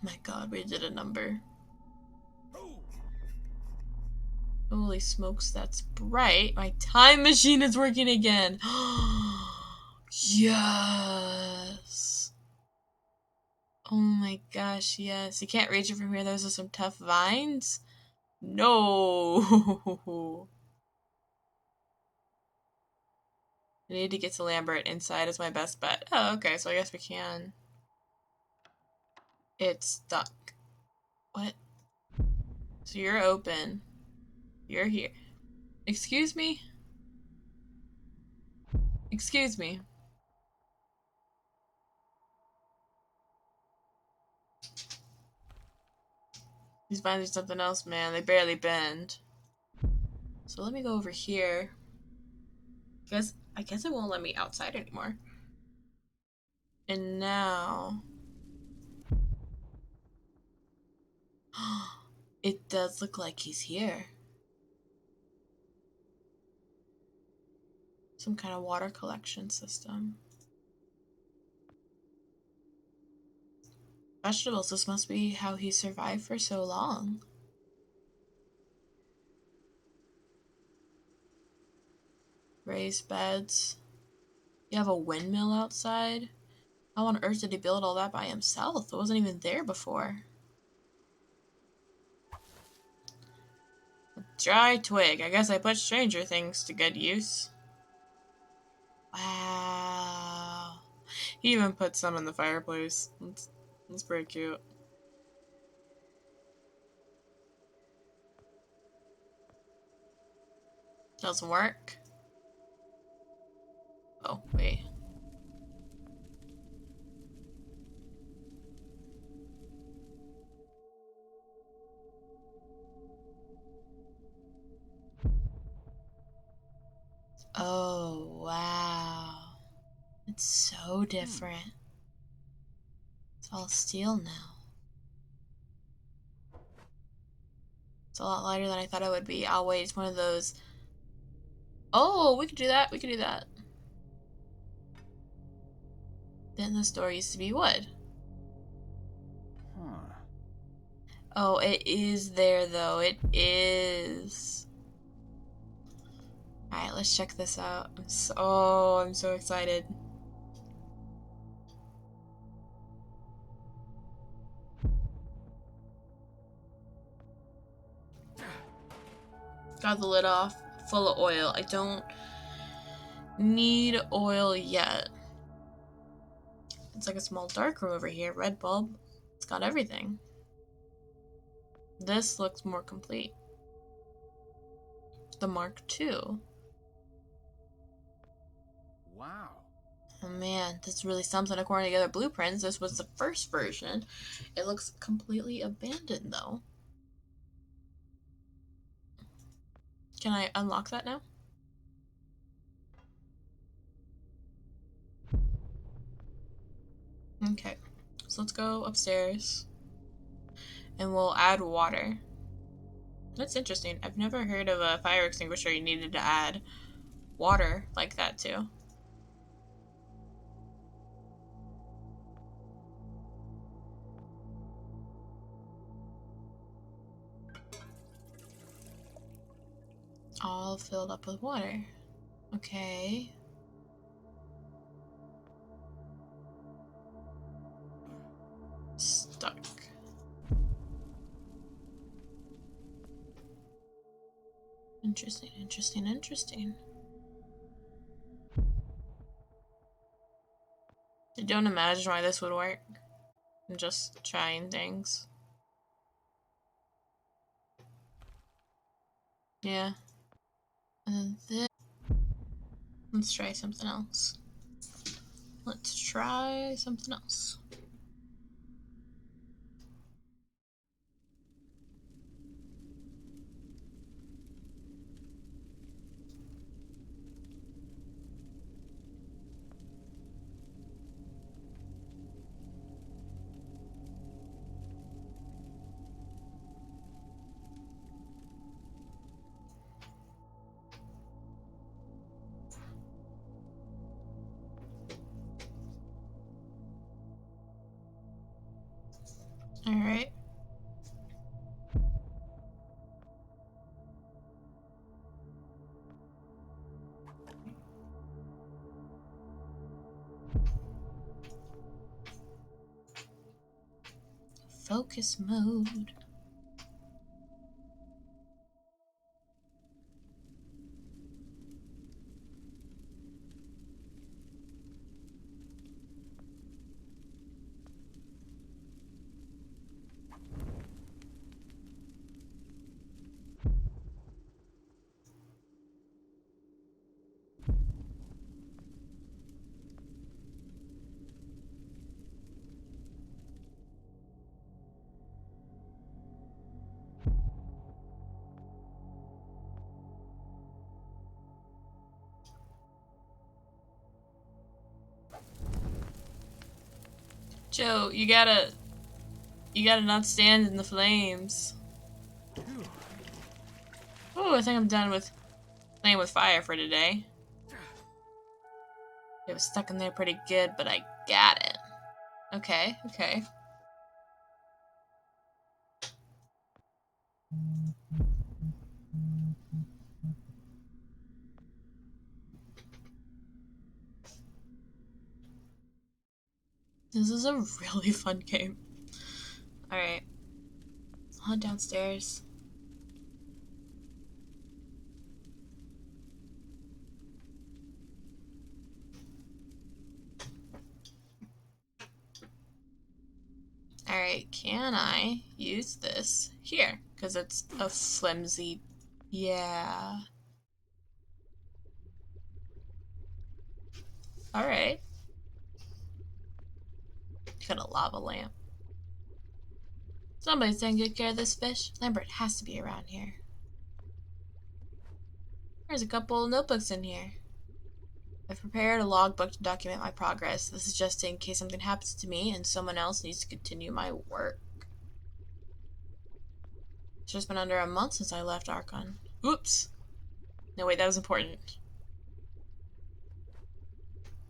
My god, we did a number. Holy smokes, that's bright. My time machine is working again. Yes. Oh my gosh, yes. You can't reach it from here. Those are some tough vines. No. I need to get to Lambert inside is my best bet. Oh, okay, so I guess we can. It's stuck. What? So you're open. You're here. Excuse me? Excuse me. These vines are something else, man. They barely bend. So let me go over here. I guess it won't let me outside anymore. And now it does look like he's here. Some kind of water collection system. Vegetables, this must be how he survived for so long. Raised beds. You have a windmill outside? How on earth did he build all that by himself? It wasn't even there before. A dry twig. I guess I put stranger things to good use. Wow. He even put some in the fireplace. That's pretty cute. Doesn't work. Oh, wait. Oh, wow. It's so different. It's all steel now. It's a lot lighter than I thought it would be. I'll wait. It's one of those. Oh, we could do that. We could do that. Then this door used to be wood. Huh. Oh, it is there, though. It is. Alright, let's check this out. I'm so excited. Got the lid off. Full of oil. I don't need oil yet. It's like a small dark room over here. Red bulb. It's got everything. This looks more complete. The Mark II. Wow. Oh man, this is really something. According to the other blueprints, this was the first version. It looks completely abandoned though. Can I unlock that now? Okay, so let's go upstairs and we'll add water. That's interesting. I've never heard of a fire extinguisher you needed to add water like that too. All filled up with water. Okay. Stuck. Interesting, interesting, interesting. I don't imagine why this would work. I'm just trying things. Yeah. And then let's try something else. Let's try something else. Alright. Focus mode. Joe, you gotta not stand in the flames. Oh, I think I'm done with playing with fire for today. It was stuck in there pretty good, but I got it. Okay, okay. This is a really fun game. Alright. On downstairs. Alright, can I use this here? Because it's a flimsy... Yeah. Alright. Got a lava lamp. Somebody's taking good care of this fish. Lambert has to be around here. There's a couple of notebooks in here. I've prepared a logbook to document my progress. This is just in case something happens to me and someone else needs to continue my work. It's just been under a month since I left Archon. Oops. No, wait, that was important.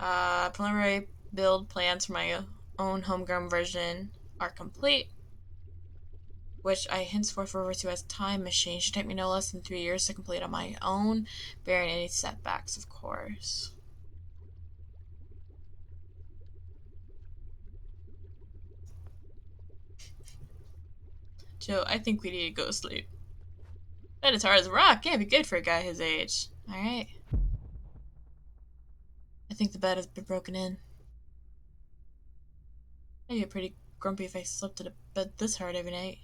Preliminary build plans for my own homegrown version are complete, which I henceforth refer to as Time Machine. Should take me no less than 3 years to complete on my own, bearing any setbacks, of course. Joe, I think we need to go to sleep. That is hard as a rock. Can't be good for a guy his age. Alright. I think the bed has been broken in. I'd get pretty grumpy if I slept in a bed this hard every night.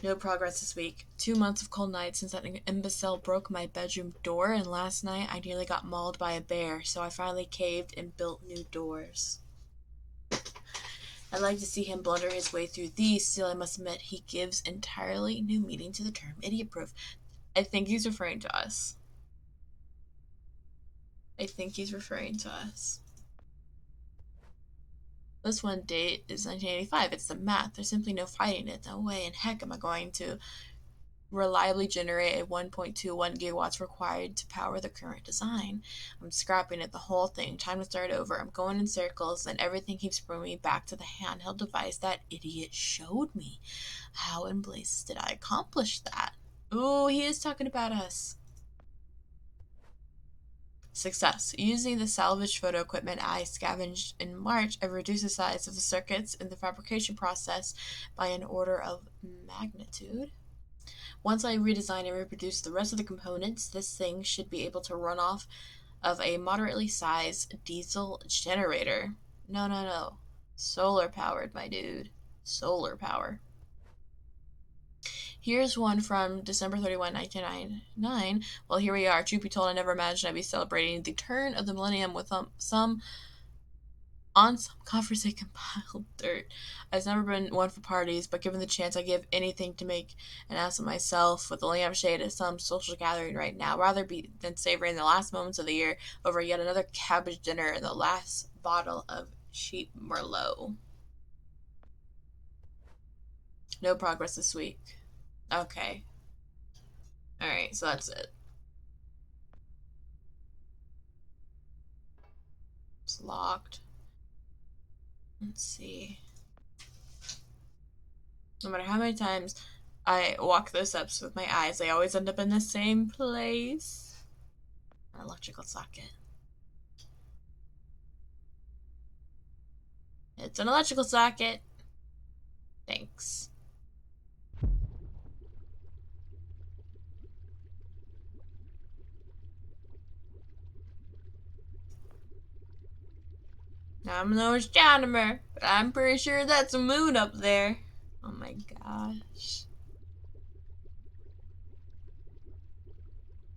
No progress this week. 2 months of cold nights since that imbecile broke my bedroom door, and last night I nearly got mauled by a bear, so I finally caved and built new doors. I'd like to see him blunder his way through these, still I must admit he gives entirely new meaning to the term idiot-proof. I think he's referring to us. This one date is 1985. It's the math. There's simply no fighting it. No way in heck am I going to reliably generate a 1.21 gigawatts required to power the current design. I'm scrapping it, the whole thing. Time to start over. I'm going in circles, and everything keeps bringing me back to the handheld device that idiot showed me. How in blazes did I accomplish that? Ooh, he is talking about us. Success. Using the salvaged photo equipment I scavenged in March, I've reduced the size of the circuits in the fabrication process by an order of magnitude. Once I redesign and reproduce the rest of the components, this thing should be able to run off of a moderately sized diesel generator. No. Solar powered, my dude. Solar power. Here's one from December 31, 1999. Well, here we are. Truth be told, I never imagined I'd be celebrating the turn of the millennium with some godforsaken compiled dirt. I've never been one for parties, but given the chance, I give anything to make an ass of myself with a lampshade at some social gathering right now, rather than savoring the last moments of the year over yet another cabbage dinner and the last bottle of cheap Merlot. No progress this week. Okay. Alright, so that's it. locked. Let's see. No matter how many times I walk those steps with my eyes, they always end up in the same place. An electrical socket. It's an electrical socket. Thanks. I'm no astronomer, but I'm pretty sure that's a moon up there. Oh my gosh.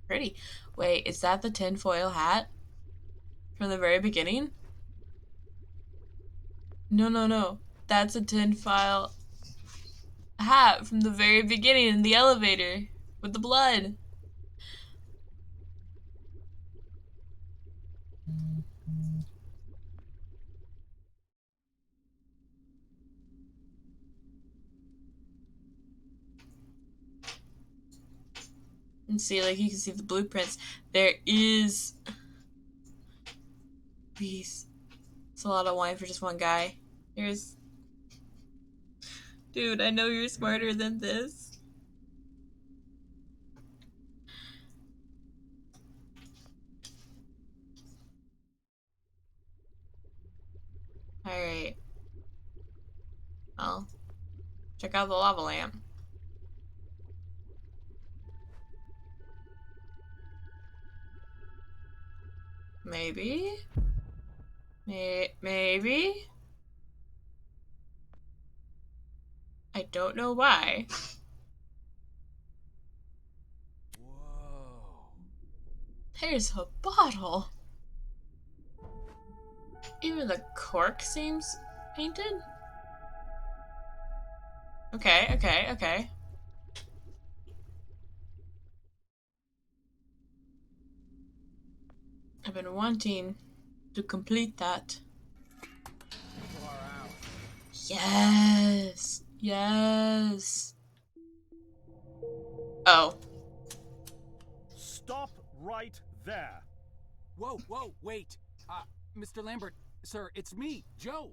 Pretty. Wait, is that the tinfoil hat from the very beginning? No, no, no. That's a tinfoil hat from the very beginning in the elevator with the blood. And see, like, you can see the blueprints. There is... Jeez. It's a lot of wine for just one guy. Here's... Dude, I know you're smarter than this. Alright. Well, check out the lava lamp. Maybe? Maybe? I don't know why. Whoa. There's a bottle. Even the cork seems painted. Okay, okay, okay. I've been wanting to complete that. Yes! Yes! Oh. Stop right there. Whoa, whoa, wait. Mr. Lambert, sir, it's me, Joe.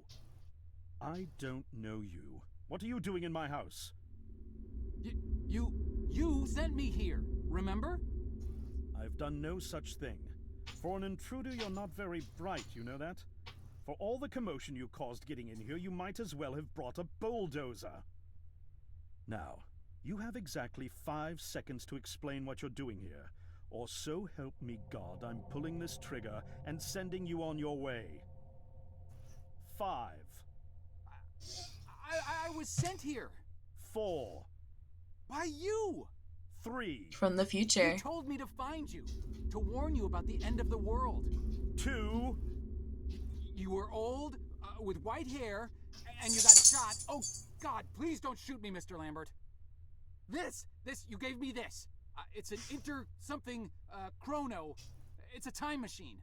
I don't know you. What are you doing in my house? You sent me here, remember? I've done no such thing. For an intruder, you're not very bright, you know that? For all the commotion you caused getting in here, you might as well have brought a bulldozer. Now, you have exactly 5 seconds to explain what you're doing here. Or so help me God, I'm pulling this trigger and sending you on your way. 5. I was sent here. 4. By you. 3. From the future. You told me to find you, to warn you about the end of the world. 2. You were old, with white hair, and you got shot. Oh, God, please don't shoot me, Mr. Lambert. You gave me this. It's an chrono. It's a time machine.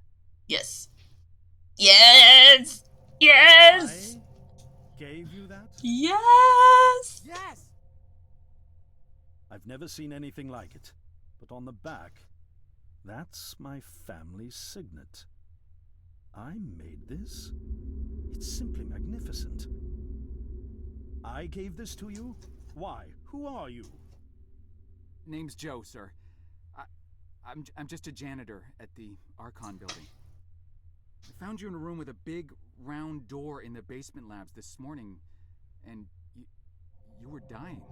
Yes. Yes! Yes! I gave you that? Yes! Yes! I've never seen anything like it. But on the back, that's my family's signet. I made this? It's simply magnificent. I gave this to you? Why? Who are you? Name's Joe, sir. I'm just a janitor at the Archon building. I found you in a room with a big, round door in the basement labs this morning, and you were dying.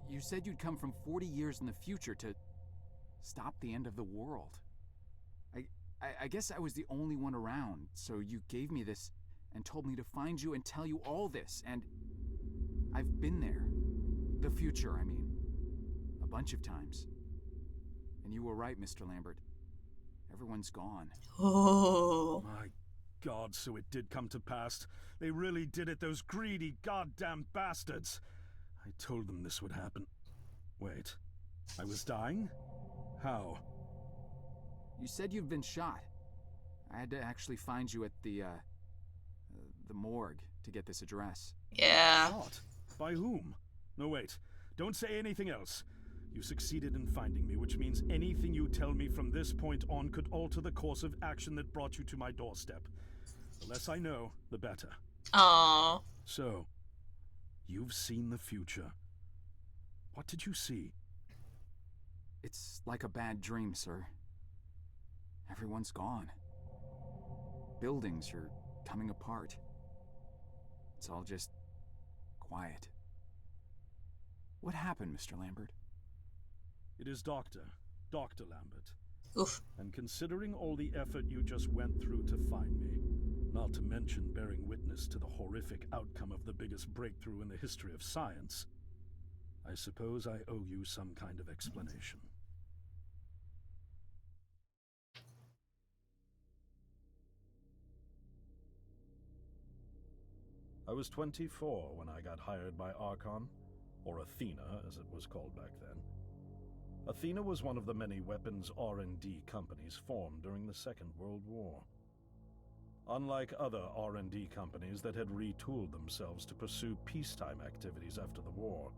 You said you'd come from 40 years in the future to stop the end of the world. I guess I was the only one around, so you gave me this and told me to find you and tell you all this, and I've been there. The future, I mean. A bunch of times. And you were right, Mr. Lambert. Everyone's gone. Oh. My God, so it did come to pass. They really did it, those greedy goddamn bastards. I told them this would happen. Wait, I was dying? How? You said you've been shot. I had to actually find you at the morgue to get this address. Yeah. Shot? By whom? No, wait. Don't say anything else. You succeeded in finding me, which means anything you tell me from this point on could alter the course of action that brought you to my doorstep. The less I know, the better. Aww. So, you've seen the future. What did you see? It's like a bad dream, sir. Everyone's gone. Buildings are coming apart. It's all just quiet. What happened, Mr. Lambert? It is Dr. Lambert. Oof. And considering all the effort you just went through to find me, not to mention bearing witness to the horrific outcome of the biggest breakthrough in the history of science, I suppose I owe you some kind of explanation. I was 24 when I got hired by Archon, or Athena as it was called back then. Athena was one of the many weapons R&D companies formed during the Second World War. Unlike other R&D companies that had retooled themselves to pursue peacetime activities after the war,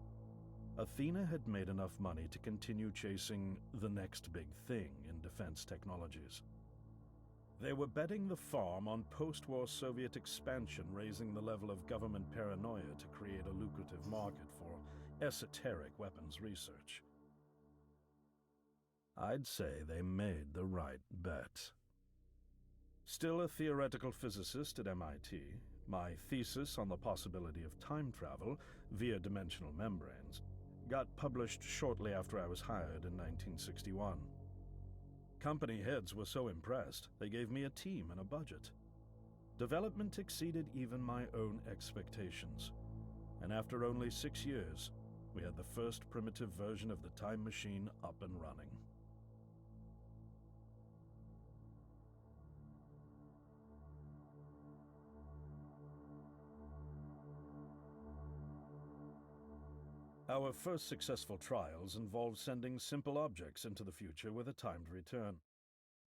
Athena had made enough money to continue chasing the next big thing in defense technologies. They were betting the farm on post-war Soviet expansion, raising the level of government paranoia to create a lucrative market for esoteric weapons research. I'd say they made the right bet. Still a theoretical physicist at MIT, my thesis on the possibility of time travel via dimensional membranes got published shortly after I was hired in 1961. Company heads were so impressed, they gave me a team and a budget. Development exceeded even my own expectations, and after only 6 years, we had the first primitive version of the time machine up and running. Our first successful trials involved sending simple objects into the future with a timed return.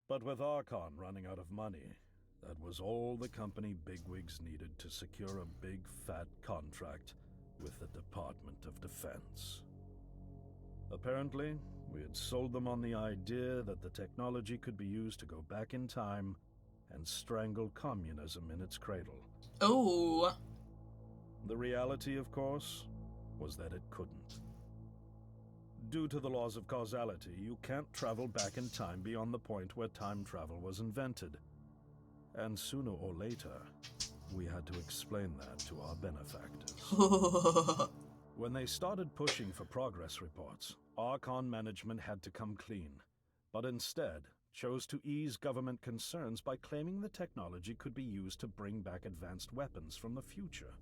But with Archon running out of money, that was all the company bigwigs needed to secure a big fat contract with the Department of Defense. Apparently, we had sold them on the idea that the technology could be used to go back in time and strangle communism in its cradle. Oh. The reality, of course, was that it couldn't. Due to the laws of causality, you can't travel back in time beyond the point where time travel was invented. And sooner or later, we had to explain that to our benefactors. When they started pushing for progress reports, Archon management had to come clean, but instead chose to ease government concerns by claiming the technology could be used to bring back advanced weapons from the future.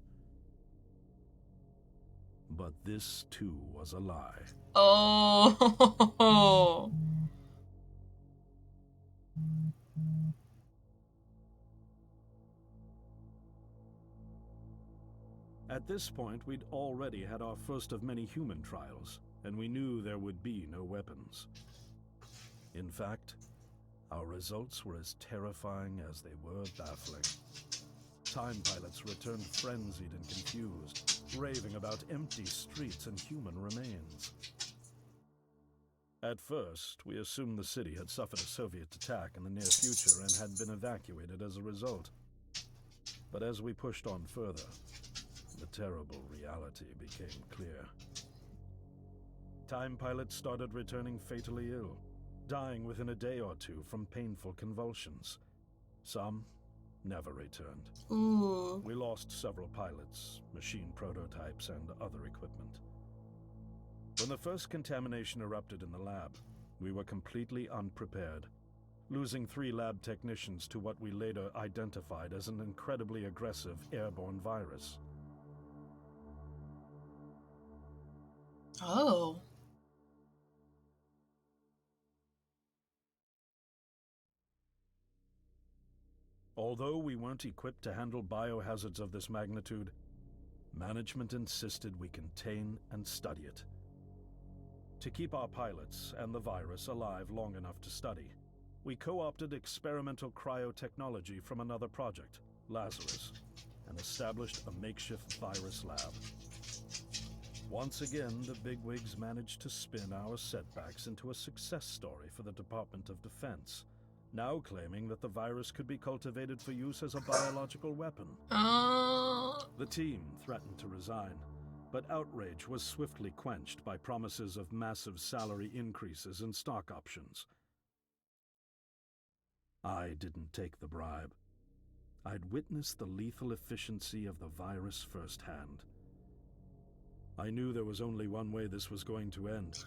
But this, too, was a lie. Oh. At this point, we'd already had our first of many human trials, and we knew there would be no weapons. In fact, our results were as terrifying as they were baffling. Time pilots returned frenzied and confused, raving about empty streets and human remains. At first, we assumed the city had suffered a Soviet attack in the near future and had been evacuated as a result. But as we pushed on further, the terrible reality became clear. Time pilots started returning fatally ill, dying within a day or two from painful convulsions. Some never returned. Ooh. We lost several pilots, machine prototypes, and other equipment. When the first contamination erupted in the lab, we were completely unprepared, losing 3 lab technicians to what we later identified as an incredibly aggressive airborne virus. Oh. Although we weren't equipped to handle biohazards of this magnitude, management insisted we contain and study it. To keep our pilots and the virus alive long enough to study, we co-opted experimental cryotechnology from another project, Lazarus, and established a makeshift virus lab. Once again, the bigwigs managed to spin our setbacks into a success story for the Department of Defense, now claiming that the virus could be cultivated for use as a biological weapon. Oh. The team threatened to resign, but outrage was swiftly quenched by promises of massive salary increases and stock options. I didn't take the bribe. I'd witnessed the lethal efficiency of the virus firsthand. I knew there was only one way this was going to end,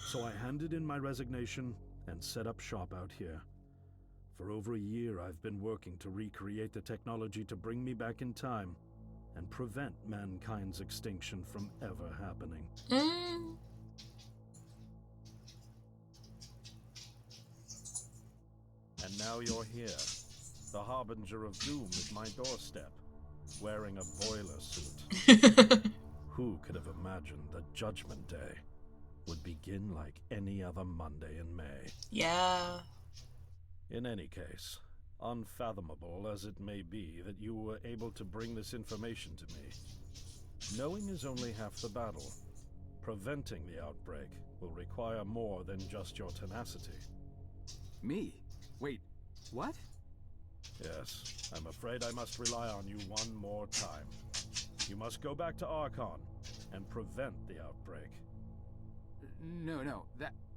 so I handed in my resignation and set up shop out here. For over a year, I've been working to recreate the technology to bring me back in time and prevent mankind's extinction from ever happening. And now you're here, the harbinger of doom at my doorstep, wearing a boiler suit. Who could have imagined that Judgment Day would begin like any other Monday in May? Yeah. In any case, unfathomable as it may be that you were able to bring this information to me, knowing is only half the battle. Preventing the outbreak will require more than just your tenacity. Me? Wait, what? Yes, I'm afraid I must rely on you one more time. You must go back to Archon and prevent the outbreak. No,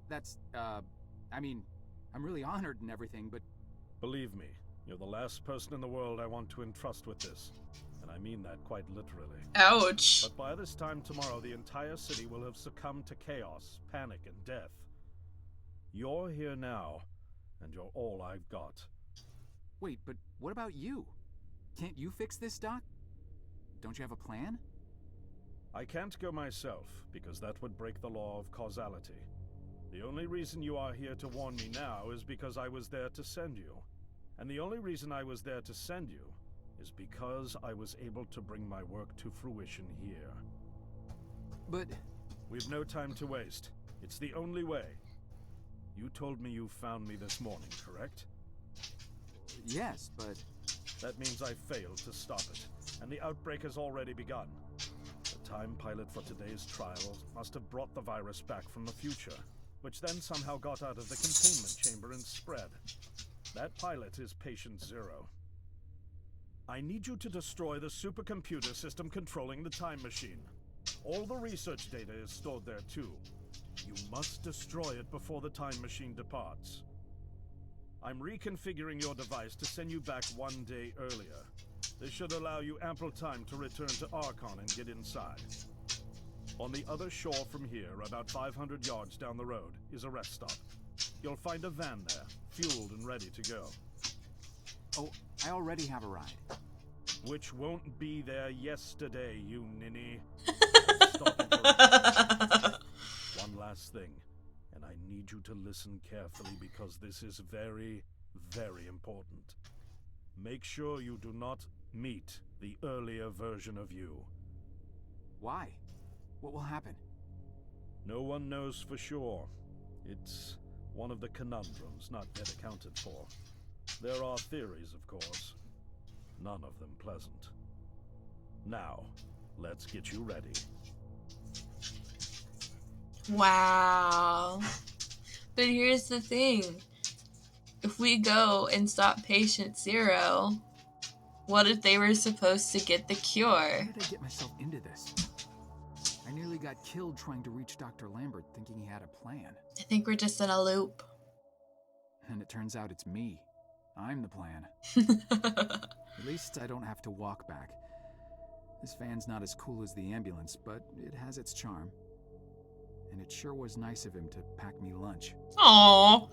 that's, I mean, I'm really honored and everything, but... Believe me, you're the last person in the world I want to entrust with this, and I mean that quite literally. Ouch. But by this time tomorrow, the entire city will have succumbed to chaos, panic, and death. You're here now, and you're all I've got. Wait, but what about you? Can't you fix this, Doc? Don't you have a plan? I can't go myself, because that would break the law of causality. The only reason you are here to warn me now is because I was there to send you. And the only reason I was there to send you is because I was able to bring my work to fruition here. But... We've no time to waste. It's the only way. You told me you found me this morning, correct? Yes, but... That means I failed to stop it, and the outbreak has already begun. The time pilot for today's trial must have brought the virus back from the future, which then somehow got out of the containment chamber and spread. That pilot is Patient Zero. I need you to destroy the supercomputer system controlling the time machine. All the research data is stored there too. You must destroy it before the time machine departs. I'm reconfiguring your device to send you back 1 day earlier. This should allow you ample time to return to Archon and get inside. On the other shore from here, about 500 yards down the road, is a rest stop. You'll find a van there, fueled and ready to go. Oh, I already have a ride. Which won't be there yesterday, you ninny. I'll stop you for a One last thing, and I need you to listen carefully because this is very, very important. Make sure you do not meet the earlier version of you. Why? What will happen? No one knows for sure. It's one of the conundrums not yet accounted for. There are theories, of course. None of them pleasant. Now, let's get you ready. Wow. But here's the thing. If we go and stop Patient Zero, what if they were supposed to get the cure? How did I get myself into this? I nearly got killed trying to reach Dr. Lambert thinking he had a plan. I think we're just in a loop. And it turns out it's me. I'm the plan. At least I don't have to walk back. This van's not as cool as the ambulance, but it has its charm. And it sure was nice of him to pack me lunch. Aww.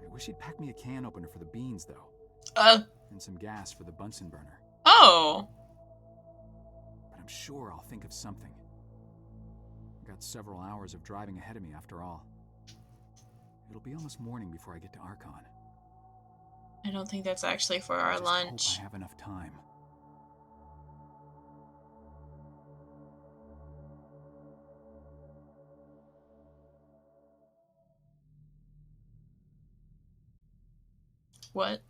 I wish he'd pack me a can opener for the beans, though. And some gas for the Bunsen burner. Oh. But I'm sure I'll think of something. I've got several hours of driving ahead of me after all. It'll be almost morning before I get to Archon. I don't think that's actually for our Just lunch. hope I have enough time. What?